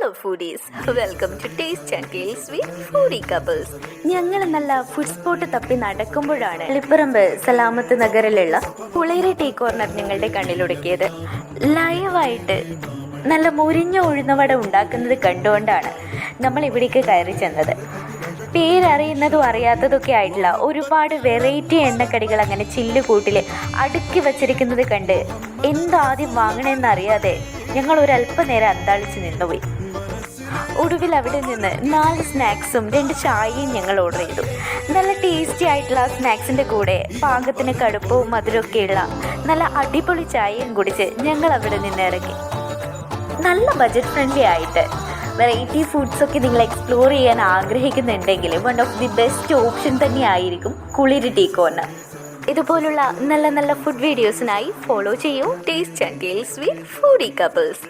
Hello foodies, welcome to taste and tales with foodie couples. ഞങ്ങൾ നല്ല food spot തപ്പി നടക്കുമ്പോഴാണ് ലിപ്പറമ്പ് സലാമത്ത് നഗറിലുള്ള പുളേരി ടീ കോർണർ ഞങ്ങളുടെ കണ്ണിലൊടുക്കിയത്. ലൈവായിട്ട് നല്ല മുരിഞ്ഞ ഉഴുന്നവട ഉണ്ടാക്കുന്നത് കണ്ടുകൊണ്ടാണ് നമ്മൾ ഇവിടേക്ക് കയറി ചെന്നത്. പേരറിയുന്നതും അറിയാത്തതൊക്കെ ആയിട്ടുള്ള ഒരുപാട് വെറൈറ്റി എണ്ണക്കടികൾ അങ്ങനെ ചില്ലുകൂട്ടിൽ അടുക്കി വച്ചിരിക്കുന്നത് കണ്ട് എന്താദ്യം വാങ്ങണമെന്നറിയാതെ ഞങ്ങൾ ഒരല്പനേരം അന്താളിച്ച് നിന്നുപോയി. ഒടുവിൽ അവിടെ നിന്ന് 4 സ്നാക്സും 2 ചായയും ഞങ്ങൾ ഓർഡർ ചെയ്തു. നല്ല ടേസ്റ്റി ആയിട്ടുള്ള സ്നാക്സിൻ്റെ കൂടെ പാകത്തിന് കടുപ്പവും മധുരമൊക്കെയുള്ള നല്ല അടിപൊളി ചായയും കുടിച്ച് ഞങ്ങൾ അവിടെ നിന്ന് ഇറങ്ങി. നല്ല ബഡ്ജറ്റ് ഫ്രണ്ട്ലി ആയിട്ട് വെറൈറ്റി ഫുഡ്സൊക്കെ നിങ്ങൾ എക്സ്പ്ലോർ ചെയ്യാൻ ആഗ്രഹിക്കുന്നുണ്ടെങ്കിൽ one of the best option തന്നെയായിരിക്കും പുളേരി ടീ കോർണർ. ഇതുപോലുള്ള നല്ല നല്ല ഫുഡ് വീഡിയോസിനായി ഫോളോ ചെയ്യൂ taste and tales with foodie couples.